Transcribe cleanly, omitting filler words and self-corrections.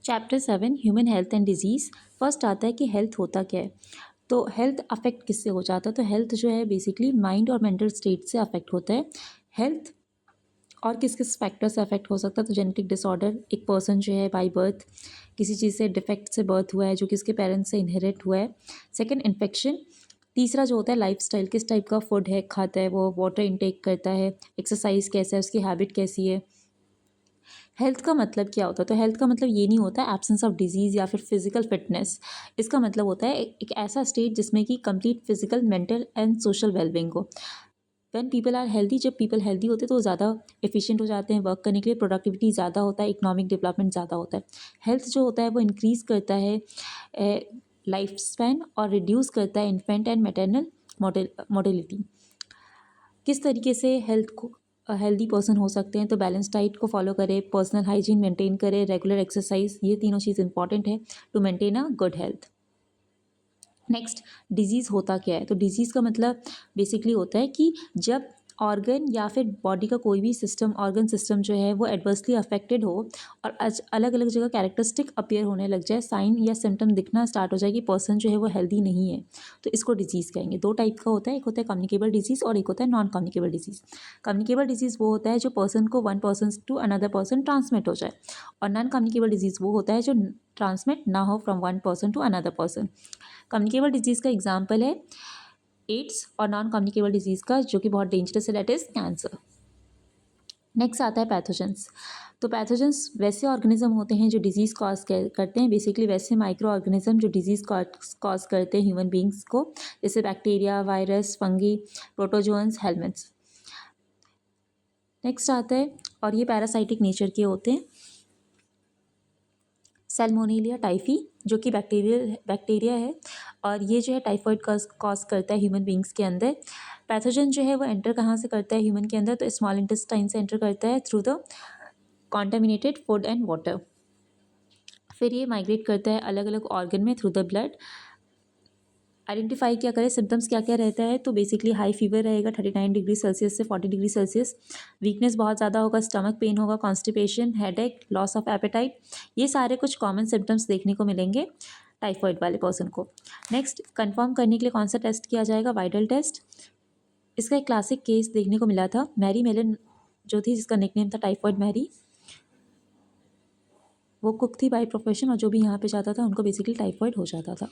Chapter 7 human health and disease. First आता है कि हेल्थ होता क्या है। तो हेल्थ अफेक्ट किससे हो जाता है? तो हेल्थ जो है बेसिकली माइंड और मेंटल स्टेट से अफेक्ट होता है। हेल्थ और किस किस फैक्टर से अफेक्ट हो सकता है? तो जेनेटिक डिसऑर्डर, एक पर्सन जो है बाय बर्थ किसी चीज़ से डिफेक्ट से बर्थ हुआ है जो कि उसके पेरेंट्स से इनहेरिट हुआ है। Second, infection. तीसरा जो होता है लाइफस्टाइल, किस टाइप का फूड है खाता है वो, वाटर इनटेक करता है, एक्सरसाइज कैसा है, उसकी हैबिट कैसी है। हेल्थ का मतलब क्या होता है? तो हेल्थ का मतलब ये नहीं होता है एब्सेंस ऑफ डिजीज़ या फिर फिजिकल फिटनेस। इसका मतलब होता है एक ऐसा स्टेट जिसमें कि complete physical, mental and social wellbeing हो। व्हेन पीपल आर हेल्दी, जब पीपल हेल्दी होते हैं तो वो ज़्यादा एफिशिएंट हो जाते हैं, वर्क करने के लिए प्रोडक्टिविटी ज़्यादा होता है, इकोनॉमिक डेवलपमेंट ज़्यादा होता है। हेल्थ जो होता है वो इंक्रीज़ करता है लाइफ स्पैन और रिड्यूस करता है इन्फेंट एंड मैटरनल मोर्टेलिटी। किस तरीके से हेल्थ को हेल्दी पर्सन हो सकते हैं? तो बैलेंस डाइट को फॉलो करें, पर्सनल हाइजीन मेंटेन करें, रेगुलर एक्सरसाइज, ये तीनों चीज़ इंपॉर्टेंट है to maintain a good health. Next, disease होता क्या है? तो डिजीज़ का मतलब बेसिकली होता है कि जब ऑर्गन या फिर बॉडी का कोई भी सिस्टम, ऑर्गन सिस्टम जो है वो एडवर्सली अफेक्टेड हो और अलग अलग जगह कैरेक्टरिस्टिक अपीयर होने लग जाए, साइन या सिम्टम दिखना स्टार्ट हो जाए कि पर्सन जो है वो हेल्दी नहीं है, तो इसको डिजीज़ कहेंगे। दो टाइप का होता है, एक होता है कम्युनिकेबल डिजीज़ और एक होता है non communicable disease. Communicable disease वो होता है जो पर्सन को one person to another person transmit हो जाए, और नॉन कम्युनिकेबल डिजीज़ वो होता है जो ट्रांसमिट ना हो from one person to another person. Communicable disease का एग्जाम्पल है एड्स, और नॉन कम्युनिकेबल डिजीज़ का जो कि बहुत डेंजरस है दैट इज़ कैंसर। नेक्स्ट आता है पैथोजेंस। तो पैथोजेंस वैसे ऑर्गेनिज्म होते हैं जो डिजीज़ कॉज करते हैं, बेसिकली वैसे माइक्रो ऑर्गेनिज्म जो डिजीज़ कॉज करते हैं ह्यूमन बींग्स को, जैसे bacteria, virus, fungi, protozoans, helminths. Next आता है, और ये पैरासाइटिक नेचर के होते हैं, सैल्मोनेलिया टाइफी जो कि बैक्टीरिया है, और ये जो है टाइफॉइड कॉज करता है ह्यूमन बींग्स के अंदर। पैथोजन जो है वो एंटर कहाँ से करता है ह्यूमन के अंदर? तो स्मॉल इंटेस्टाइन से एंटर करता है through the contaminated food and water. फिर ये माइग्रेट करता है अलग अलग ऑर्गन में थ्रू द ब्लड। आइडेंटिफाई क्या करें, सिम्टम्स क्या क्या रहता है? तो बेसिकली हाई फीवर रहेगा 39 डिग्री सेल्सियस से 40 डिग्री सेल्सियस, वीकनेस बहुत ज़्यादा होगा, स्टमक पेन होगा, constipation, headache, loss of appetite, ये सारे कुछ कॉमन सिम्टम्स देखने को मिलेंगे टाइफॉइड वाले पर्सन को। नेक्स्ट, कंफर्म करने के लिए कौन सा टेस्ट किया जाएगा? Widal test. इसका एक क्लासिक केस देखने को मिला था, मैरी मेलन जो थी, जिसका निकनेम था टाइफॉइड मैरी। वो कुक थी बाय प्रोफेशन, और जो भी यहाँ पे जाता था उनको बेसिकली टाइफॉइड हो जाता था।